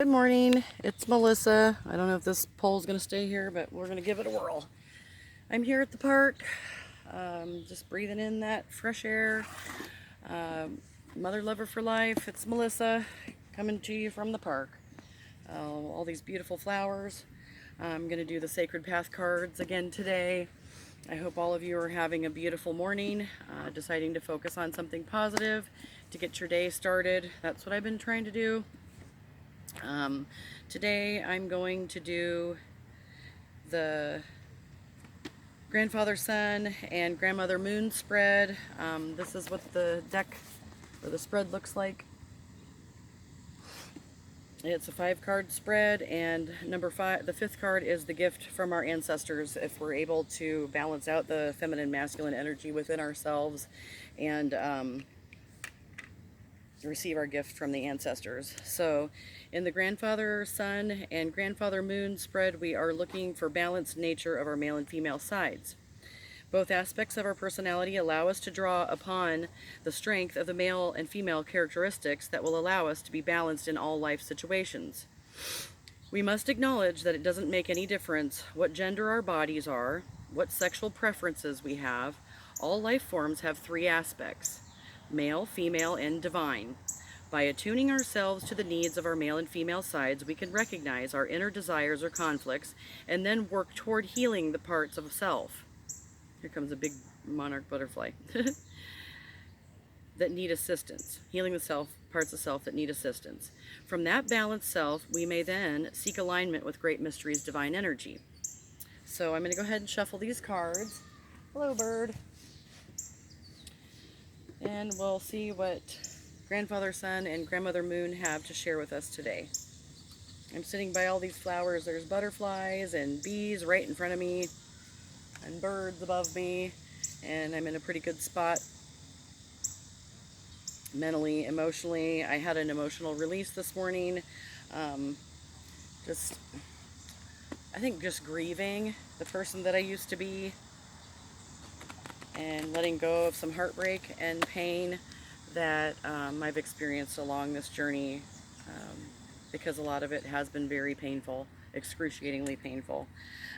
Good morning, it's Melissa. I don't know if this pole's going to stay here, but we're going to give it a whirl. I'm here at the park, just breathing in that fresh air. Mother lover for life, it's Melissa coming to you from the park. All these beautiful flowers. I'm going to do the Sacred Path cards again today. I hope all of you are having a beautiful morning, deciding to focus on something positive to get your day started. That's what I've been trying to do. Today I'm going to do the grandfather sun and grandmother moon spread. This is what the deck or the spread looks like. It's a 5-card spread, and number 5, the 5th card, is the gift from our ancestors. If we're able to balance out the feminine masculine energy within ourselves and receive our gift from the ancestors. So in the grandfather sun and grandfather moon spread, we are looking for balanced nature of our male and female sides. Both aspects of our personality allow us to draw upon the strength of the male and female characteristics that will allow us to be balanced in all life situations. We must acknowledge that it doesn't make any difference what gender our bodies are, what sexual preferences we have. All life forms have 3 aspects: male, female, and divine. By attuning ourselves to the needs of our male and female sides, we can recognize our inner desires or conflicts and then work toward healing the parts of self. Here comes a big monarch butterfly. That need assistance. Healing the parts of self that need assistance. From that balanced self, we may then seek alignment with Great Mystery's divine energy. So I'm going to go ahead and shuffle these cards. Hello, bird. And we'll see what Grandfather Sun and Grandmother Moon have to share with us today. I'm sitting by all these flowers. There's butterflies and bees right in front of me and birds above me, and I'm in a pretty good spot mentally, emotionally. I had an emotional release this morning. Just, I think just grieving the person that I used to be and letting go of some heartbreak and pain that I've experienced along this journey, because a lot of it has been very painful, excruciatingly painful.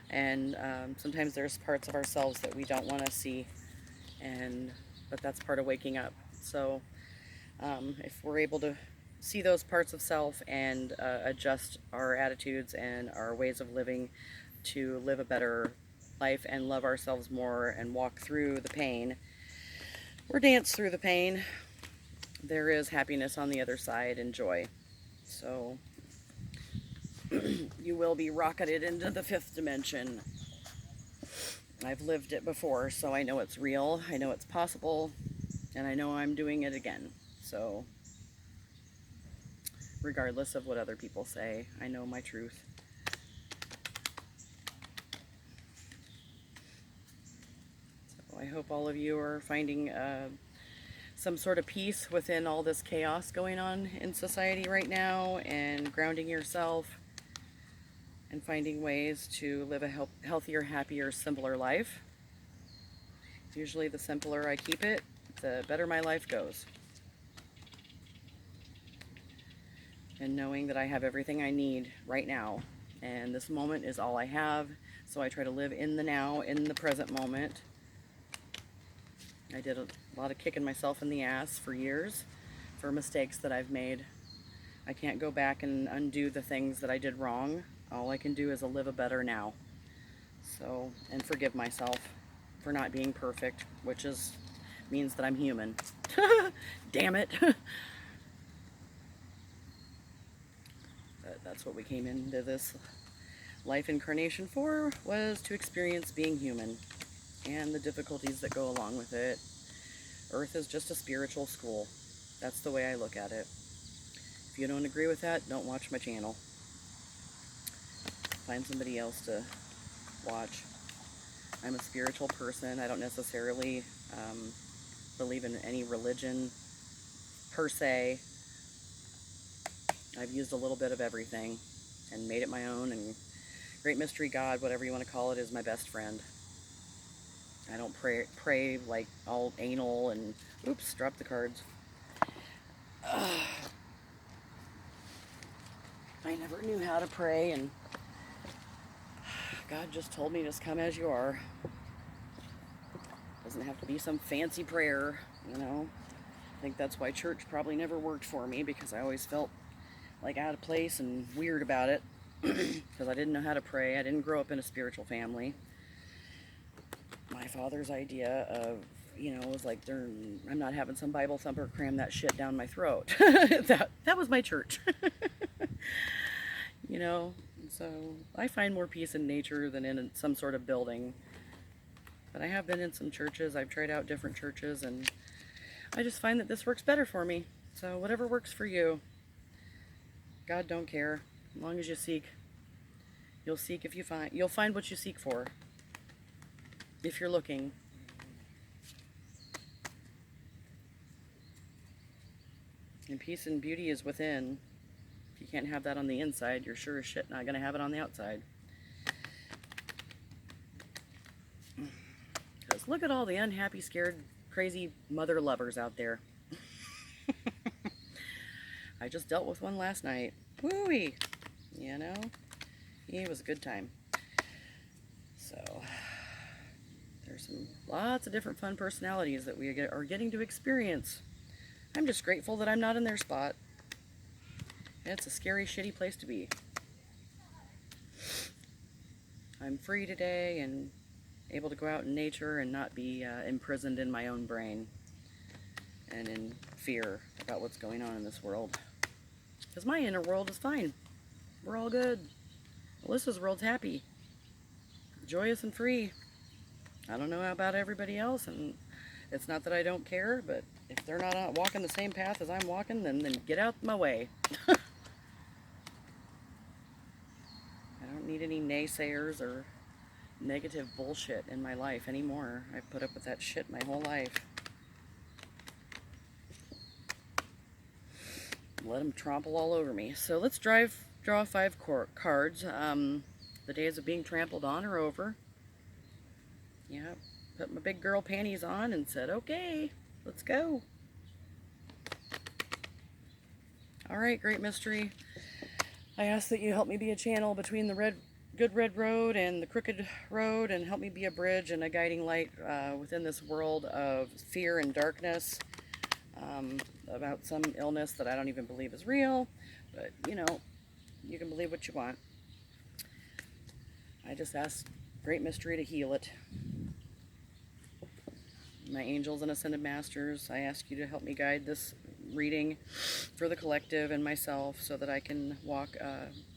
And sometimes there's parts of ourselves that we don't want to see, but that's part of waking up. So if we're able to see those parts of self and adjust our attitudes and our ways of living to live a better life and love ourselves more and walk through the pain or dance through the pain, there is happiness on the other side and joy. So you will be rocketed into the 5th dimension. I've lived it before, so I know it's real, I know it's possible, and I know I'm doing it again. So regardless of what other people say, I know my truth. So I hope all of you are finding some sort of peace within all this chaos going on in society right now, and grounding yourself and finding ways to live a healthier, happier, simpler life. Usually the simpler I keep it, the better my life goes. And knowing that I have everything I need right now, and this moment is all I have, so I try to live in the now, in the present moment. I did a lot of kicking myself in the ass for years for mistakes that I've made. I can't go back and undo the things that I did wrong. All I can do is live a better now. So, and forgive myself for not being perfect, which means that I'm human. Damn it. But that's what we came into this life incarnation for, was to experience being human and the difficulties that go along with it. Earth is just a spiritual school. That's the way I look at it. If you don't agree with that, don't watch my channel. Find somebody else to watch. I'm a spiritual person. I don't necessarily believe in any religion per se. I've used a little bit of everything and made it my own, and Great Mystery God, whatever you want to call it, is my best friend. I don't pray like all anal and, oops, drop the cards. I never knew how to pray, and God just told me just come as you are. Doesn't have to be some fancy prayer, you know. I think that's why church probably never worked for me, because I always felt like out of place and weird about it because I didn't know how to pray. I didn't grow up in a spiritual family. My father's idea of, was like, I'm not having some Bible thumper cram that shit down my throat. That was my church. So I find more peace in nature than in some sort of building. But I have been in some churches. I've tried out different churches, and I just find that this works better for me. So whatever works for you. God don't care. As long as you seek. You'll find what you seek for. If you're looking. And peace and beauty is within. If you can't have that on the inside, you're sure as shit not going to have it on the outside. Because look at all the unhappy, scared, crazy mother lovers out there. I just dealt with one last night. Woo-wee! It was a good time. So, there's lots of different fun personalities that we are getting to experience. I'm just grateful that I'm not in their spot. It's a scary, shitty place to be. I'm free today and able to go out in nature and not be imprisoned in my own brain and in fear about what's going on in this world. Because my inner world is fine. We're all good. Melissa's world's happy, joyous and free. I don't know about everybody else, and it's not that I don't care, but if they're not walking the same path as I'm walking, then get out my way. I don't need any naysayers or negative bullshit in my life anymore. I've put up with that shit my whole life. Let them trample all over me. So let's draw 5 cards. The days of being trampled on are over. Yeah, put my big girl panties on and said, okay, let's go. All right, Great Mystery. I ask that you help me be a channel between the good red road and the crooked road, and help me be a bridge and a guiding light within this world of fear and darkness about some illness that I don't even believe is real. But, you can believe what you want. I just ask Great Mystery to heal it. My angels and ascended masters, I ask you to help me guide this reading for the collective and myself so that I can walk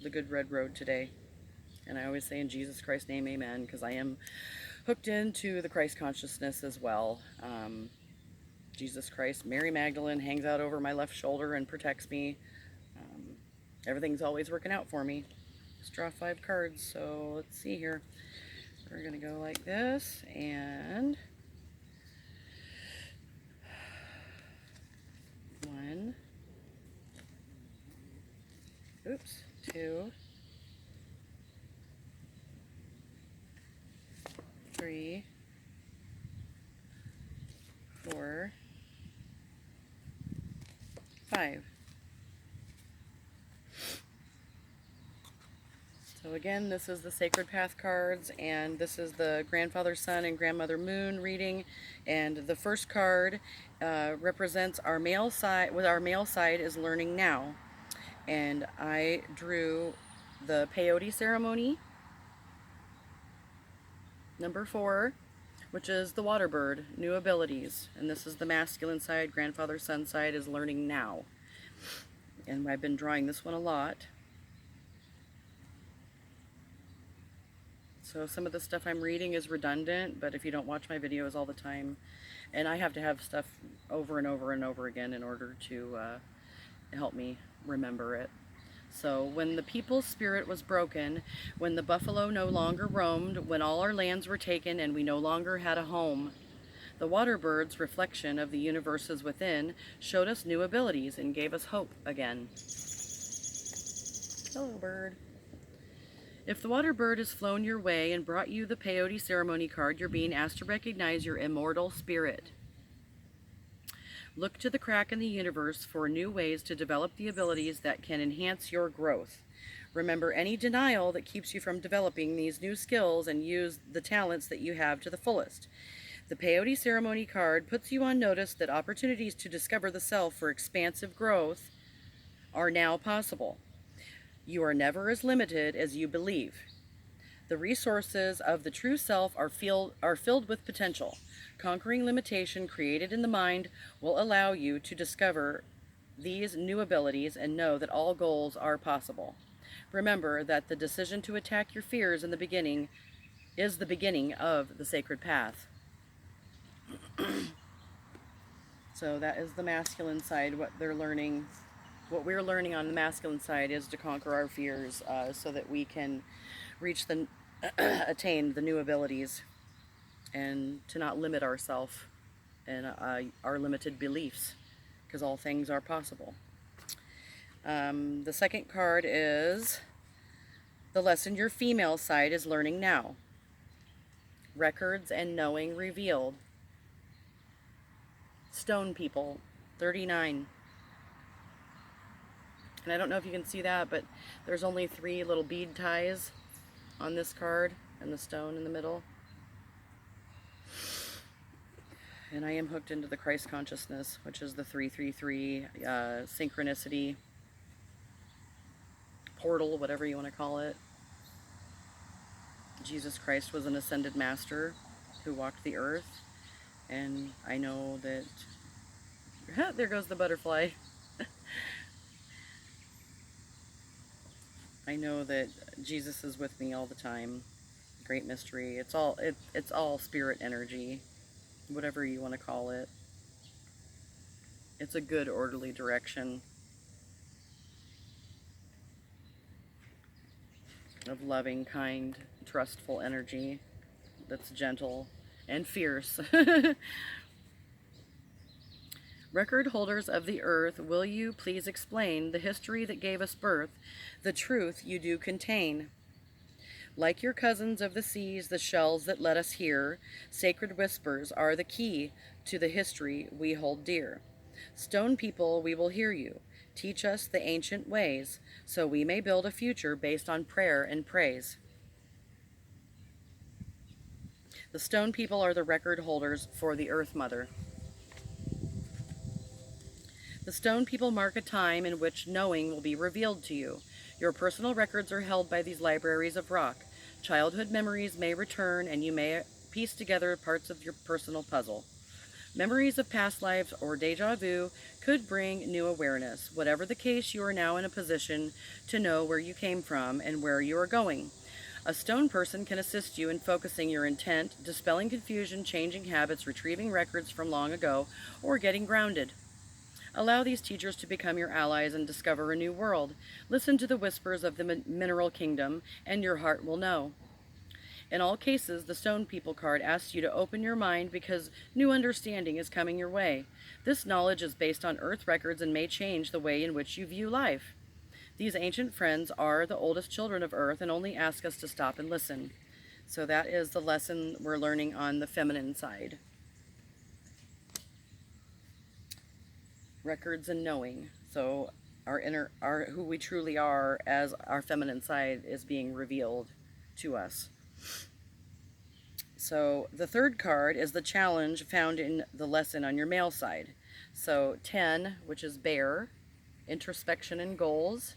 the good red road today. And I always say in Jesus Christ's name, amen, because I am hooked into the Christ consciousness as well. Jesus Christ, Mary Magdalene hangs out over my left shoulder and protects me. Everything's always working out for me. Let's draw 5 cards. So let's see here. We're going to go like this, and 1, 2, 3, 4, 5. So again, this is the Sacred Path cards, and this is the Grandfather Sun and Grandmother Moon reading. And the first card represents our male side. With our male side is learning now. And I drew the peyote ceremony, number 4, which is the water bird, new abilities. And this is the masculine side. Grandfather Sun side is learning now. And I've been drawing this one a lot. So some of the stuff I'm reading is redundant, but if you don't watch my videos all the time, and I have to have stuff over and over and over again in order to help me remember it. So when the people's spirit was broken, when the buffalo no longer roamed, when all our lands were taken and we no longer had a home, the water bird's reflection of the universes within showed us new abilities and gave us hope again. Hello, bird. If the water bird has flown your way and brought you the peyote ceremony card, you're being asked to recognize your immortal spirit. Look to the crack in the universe for new ways to develop the abilities that can enhance your growth. Remember any denial that keeps you from developing these new skills and use the talents that you have to the fullest. The Peyote Ceremony card puts you on notice that opportunities to discover the self for expansive growth are now possible. You are never as limited as you believe. The resources of the true self are filled with potential. Conquering limitation created in the mind will allow you to discover these new abilities and know that all goals are possible. Remember that the decision to attack your fears in the beginning is the beginning of the sacred path. So that is the masculine side, what they're learning. What we're learning on the masculine side is to conquer our fears so that we can reach the attain the new abilities and to not limit ourselves and our limited beliefs, because all things are possible. The second card is the lesson your female side is learning now. Records and knowing revealed. Stone people, 39. And I don't know if you can see that, but there's only 3 little bead ties on this card and the stone in the middle. And I am hooked into the Christ consciousness, which is the 333 synchronicity portal, whatever you want to call it. Jesus Christ was an ascended master who walked the earth, and I know that there goes the butterfly. I know that Jesus is with me all the time. Great mystery. It's all spirit energy, whatever you want to call it. It's a good orderly direction of loving, kind, trustful energy that's gentle and fierce. Record holders of the earth, will you please explain the history that gave us birth, the truth you do contain? Like your cousins of the seas, the shells that let us hear, sacred whispers are the key to the history we hold dear. Stone people, we will hear you. Teach us the ancient ways, so we may build a future based on prayer and praise. The stone people are the record holders for the Earth Mother. The stone people mark a time in which knowing will be revealed to you. Your personal records are held by these libraries of rock. Childhood memories may return, and you may piece together parts of your personal puzzle. Memories of past lives or deja vu could bring new awareness. Whatever the case, you are now in a position to know where you came from and where you are going. A stone person can assist you in focusing your intent, dispelling confusion, changing habits, retrieving records from long ago, or getting grounded. Allow these teachers to become your allies and discover a new world. Listen to the whispers of the mineral kingdom, and your heart will know. In all cases, the Stone People card asks you to open your mind because new understanding is coming your way. This knowledge is based on Earth records and may change the way in which you view life. These ancient friends are the oldest children of Earth and only ask us to stop and listen. So that is the lesson we're learning on the feminine side. Records and knowing. So our who we truly are as our feminine side is being revealed to us. So the third card is the challenge found in the lesson on your male side. So 10, which is bear, introspection and goals,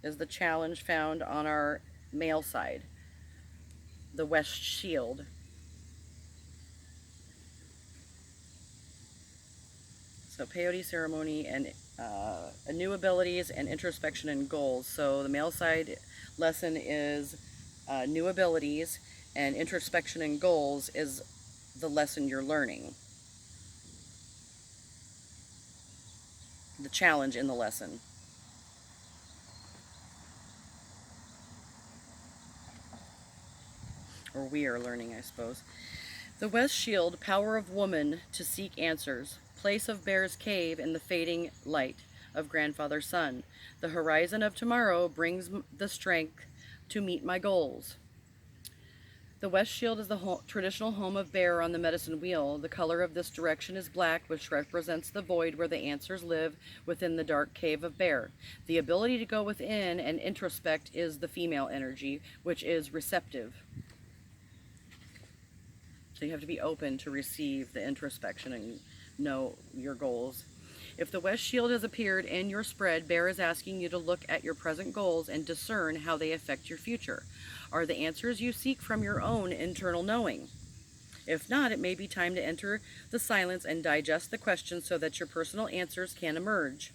is the challenge found on our male side. The West Shield. So peyote ceremony and new abilities and introspection and goals. So the male side lesson is new abilities, and introspection and goals is the lesson you're learning. The challenge in the lesson. Or we are learning, I suppose. The West Shield, power of woman to seek answers. Place of Bear's Cave in the fading light of Grandfather Sun. The horizon of tomorrow brings the strength to meet my goals. The West Shield is the traditional home of Bear on the medicine wheel. The color of this direction is black, which represents the void where the answers live within the dark cave of Bear. The ability to go within and introspect is the female energy, which is receptive. So you have to be open to receive the introspection and know your goals. If the West Shield has appeared in your spread, Bear is asking you to look at your present goals and discern how they affect your future. Are the answers you seek from your own internal knowing? If not, it may be time to enter the silence and digest the questions so that your personal answers can emerge.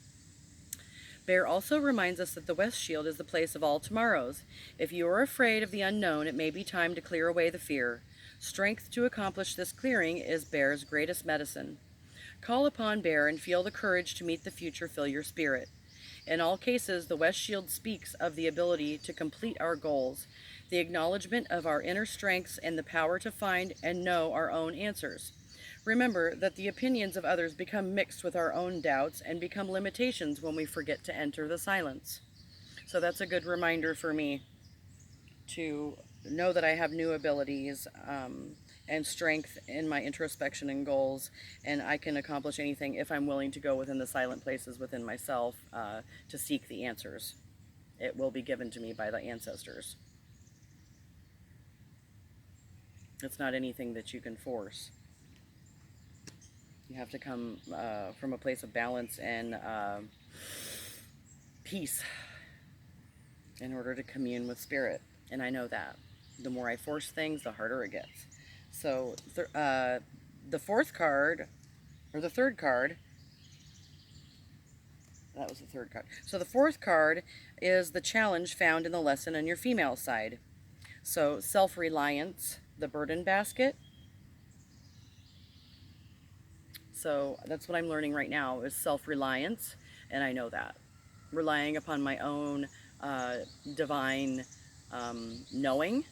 Bear also reminds us that the West Shield is the place of all tomorrows. If you are afraid of the unknown, it may be time to clear away the fear. Strength to accomplish this clearing is Bear's greatest medicine. Call upon Bear and feel the courage to meet the future fill your spirit. In all cases, the West Shield speaks of the ability to complete our goals, the acknowledgement of our inner strengths, and the power to find and know our own answers. Remember that the opinions of others become mixed with our own doubts and become limitations when we forget to enter the silence. So that's a good reminder for me to know that I have new abilities and strength in my introspection and goals, and I can accomplish anything if I'm willing to go within the silent places within myself to seek the answers. It will be given to me by the ancestors. It's not anything that you can force. You have to come from a place of balance and peace in order to commune with spirit. And I know that. The more I force things, the harder it gets. So the fourth card, or the third card, that was the third card. So the fourth card is the challenge found in the lesson on your female side. So self-reliance, the burden basket. So that's what I'm learning right now is self-reliance, and I know that. Relying upon my own divine knowing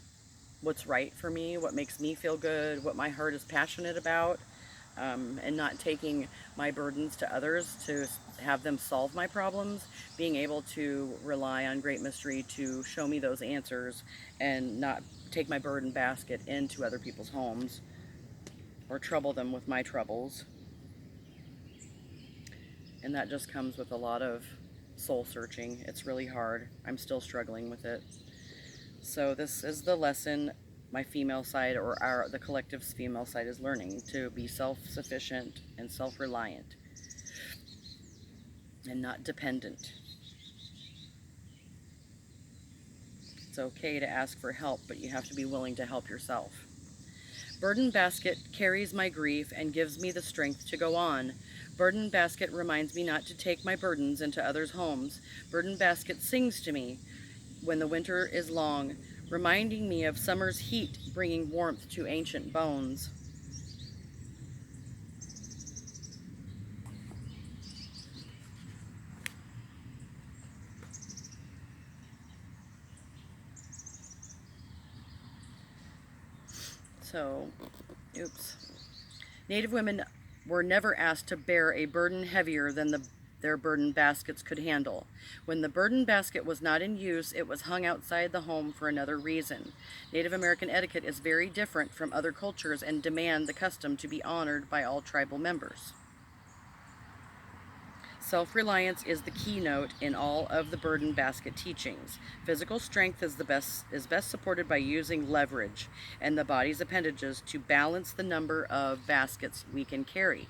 what's right for me, what makes me feel good, what my heart is passionate about, and not taking my burdens to others to have them solve my problems, being able to rely on Great Mystery to show me those answers and not take my burden basket into other people's homes or trouble them with my troubles. And that just comes with a lot of soul searching. It's really hard. I'm still struggling with it. So this is the lesson my female side, or the collective's female side, is learning to be self-sufficient and self-reliant and not dependent. It's okay to ask for help, but you have to be willing to help yourself. Burden basket carries my grief and gives me the strength to go on. Burden basket reminds me not to take my burdens into others' homes. Burden basket sings to me when the winter is long, reminding me of summer's heat, bringing warmth to ancient bones. So, oops. Native women were never asked to bear a burden heavier than their burden baskets could handle. When the burden basket was not in use, it was hung outside the home for another reason. Native American etiquette is very different from other cultures and demand the custom to be honored by all tribal members. Self-reliance is the keynote in all of the burden basket teachings. Physical strength is best supported by using leverage and the body's appendages to balance the number of baskets we can carry.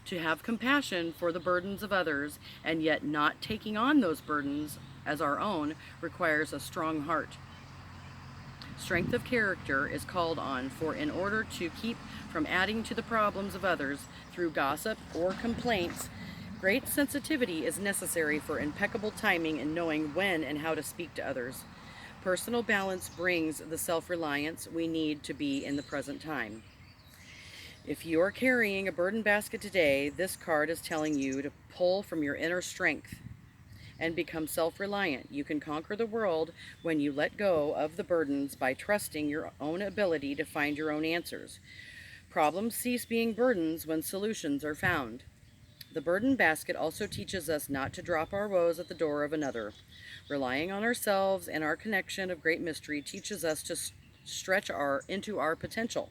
To have compassion for the burdens of others and yet not taking on those burdens as our own requires a strong heart. Strength of character is called on for in order to keep from adding to the problems of others through gossip or complaints. Great sensitivity is necessary for impeccable timing and knowing when and how to speak to others. Personal balance brings the self-reliance we need to be in the present time. If you are carrying a burden basket today, this card is telling you to pull from your inner strength and become self-reliant. You can conquer the world when you let go of the burdens by trusting your own ability to find your own answers. Problems cease being burdens when solutions are found. The burden basket also teaches us not to drop our woes at the door of another. Relying on ourselves and our connection of Great Mystery teaches us to stretch into our potential.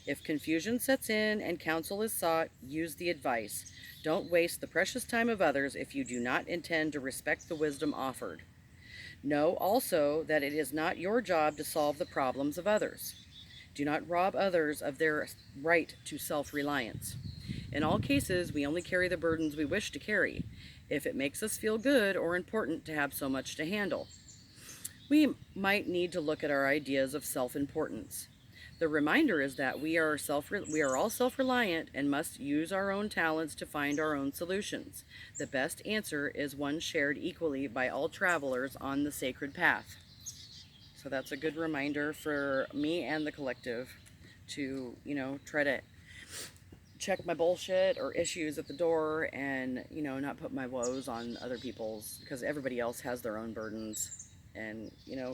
If confusion sets in and counsel is sought, use the advice. Don't waste the precious time of others if you do not intend to respect the wisdom offered. Know also that it is not your job to solve the problems of others. Do not rob others of their right to self-reliance. In all cases, we only carry the burdens we wish to carry, if it makes us feel good or important to have so much to handle. We might need to look at our ideas of self-importance. The reminder is that we are all self-reliant and must use our own talents to find our own solutions. The best answer is one shared equally by all travelers on the sacred path. So that's a good reminder for me and the collective to, try to check my bullshit or issues at the door and, not put my woes on other people's, because everybody else has their own burdens. And,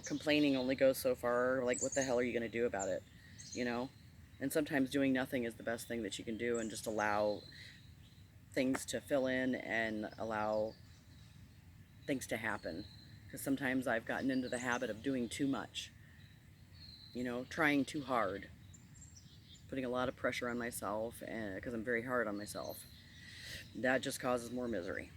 complaining only goes so far. Like, what the hell are you going to do about it? And sometimes doing nothing is the best thing that you can do, and just allow things to fill in and allow things to happen. Because sometimes I've gotten into the habit of doing too much, trying too hard, putting a lot of pressure on myself, and because I'm very hard on myself. That just causes more misery.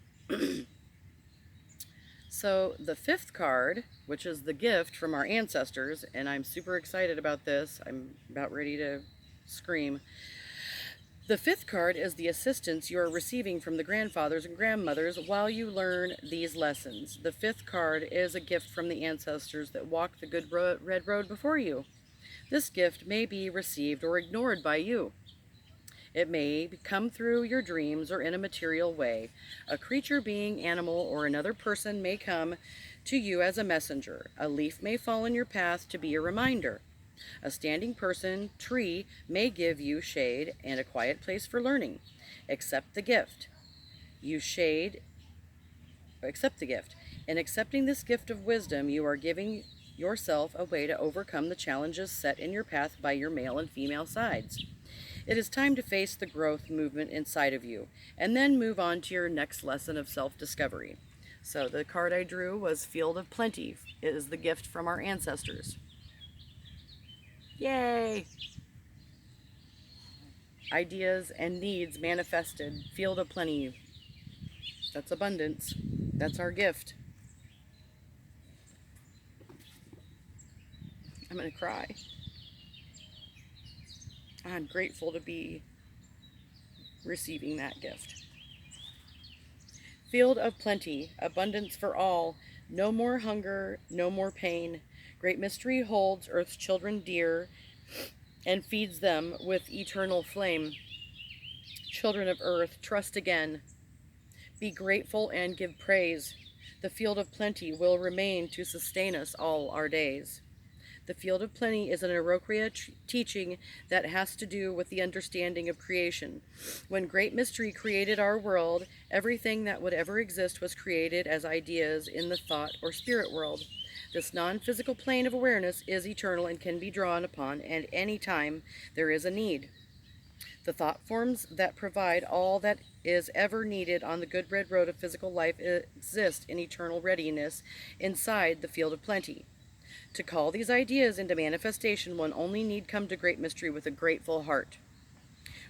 So the fifth card, which is the gift from our ancestors, and I'm super excited about this. I'm about ready to scream. The fifth card is the assistance you are receiving from the grandfathers and grandmothers while you learn these lessons. The fifth card is a gift from the ancestors that walked the good red road before you. This gift may be received or ignored by you. It may come through your dreams or in a material way. A creature, being, animal, or another person may come to you as a messenger. A leaf may fall in your path to be a reminder. A standing person, tree, may give you shade and a quiet place for learning. Accept the gift. Accept the gift. In accepting this gift of wisdom, you are giving yourself a way to overcome the challenges set in your path by your male and female sides. It is time to face the growth movement inside of you, and then move on to your next lesson of self-discovery. So the card I drew was Field of Plenty. It is the gift from our ancestors. Yay! Ideas and needs manifested. Field of Plenty. That's abundance. That's our gift. I'm going to cry. I'm grateful to be receiving that gift. Field of Plenty, abundance for all, no more hunger, no more pain. Great mystery holds earth's children dear and feeds them with eternal flame. Children of earth, trust again. Be grateful and give praise. The field of plenty will remain to sustain us all our days. The field of plenty is an Iroquois teaching that has to do with the understanding of creation. When Great Mystery created our world, everything that would ever exist was created as ideas in the thought or spirit world. This non-physical plane of awareness is eternal and can be drawn upon at any time there is a need. The thought forms that provide all that is ever needed on the good red road of physical life exist in eternal readiness inside the field of plenty. To call these ideas into manifestation, one only need come to Great Mystery with a grateful heart,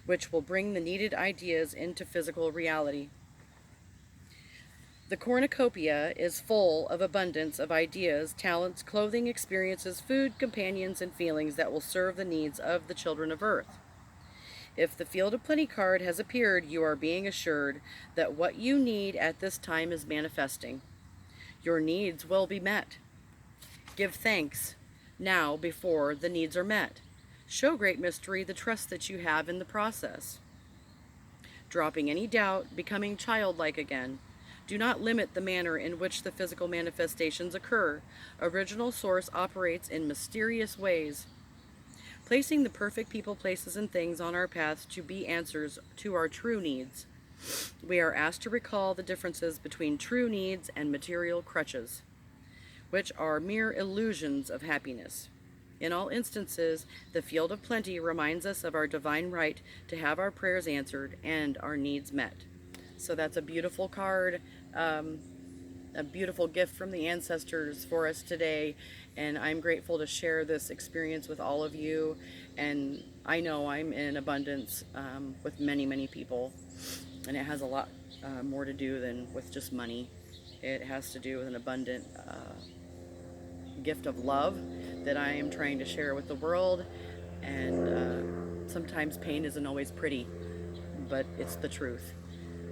which will bring the needed ideas into physical reality. The cornucopia is full of abundance of ideas, talents, clothing, experiences, food, companions, and feelings that will serve the needs of the children of Earth. If the Field of Plenty card has appeared, you are being assured that what you need at this time is manifesting. Your needs will be met. Give thanks now before the needs are met. Show Great Mystery the trust that you have in the process. Dropping any doubt, becoming childlike again. Do not limit the manner in which the physical manifestations occur. Original Source operates in mysterious ways, placing the perfect people, places, and things on our paths to be answers to our true needs. We are asked to recall the differences between true needs and material crutches, which are mere illusions of happiness. In all instances, the Field of Plenty reminds us of our divine right to have our prayers answered and our needs met. So that's a beautiful card. a beautiful gift from the ancestors for us today, and I'm grateful to share this experience with all of you. And I know I'm in abundance with many, many people, and it has a lot more to do than with just money. It has to do with an abundant gift of love that I am trying to share with the world. And sometimes pain isn't always pretty, but it's the truth.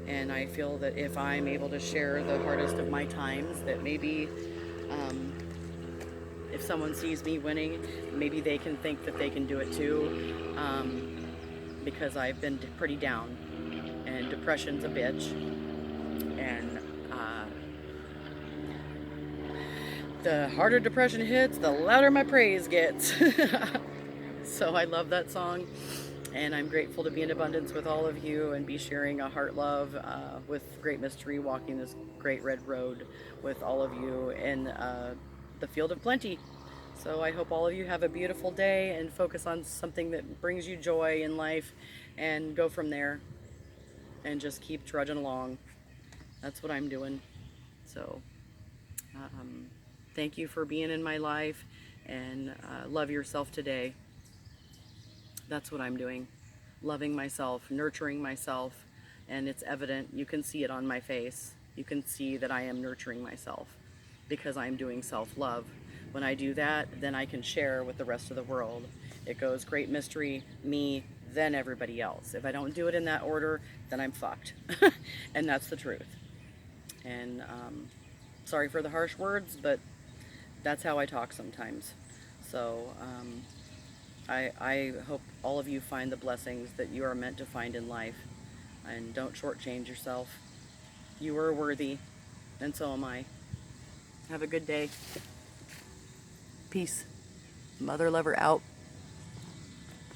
And I feel that if I'm able to share the hardest of my times, that maybe if someone sees me winning, maybe they can think that they can do it too, because I've been pretty down, and depression's a bitch, and the harder depression hits, the louder my praise gets. So I love that song, and I'm grateful to be in abundance with all of you and be sharing a heart love with Great Mystery, walking this great red road with all of you in the field of plenty. So I hope all of you have a beautiful day and focus on something that brings you joy in life, and go from there and just keep trudging along. That's what I'm doing. So thank you for being in my life, and love yourself today. That's what I'm doing. Loving myself, nurturing myself, and it's evident. You can see it on my face. You can see that I am nurturing myself because I'm doing self-love. When I do that, then I can share with the rest of the world. It goes Great Mystery, me, then everybody else. If I don't do it in that order, then I'm fucked. And that's the truth. And sorry for the harsh words, but that's how I talk sometimes. So I hope all of you find the blessings that you are meant to find in life, and don't shortchange yourself. You are worthy, and so am I. Have a good day. Peace. Mother Lover out.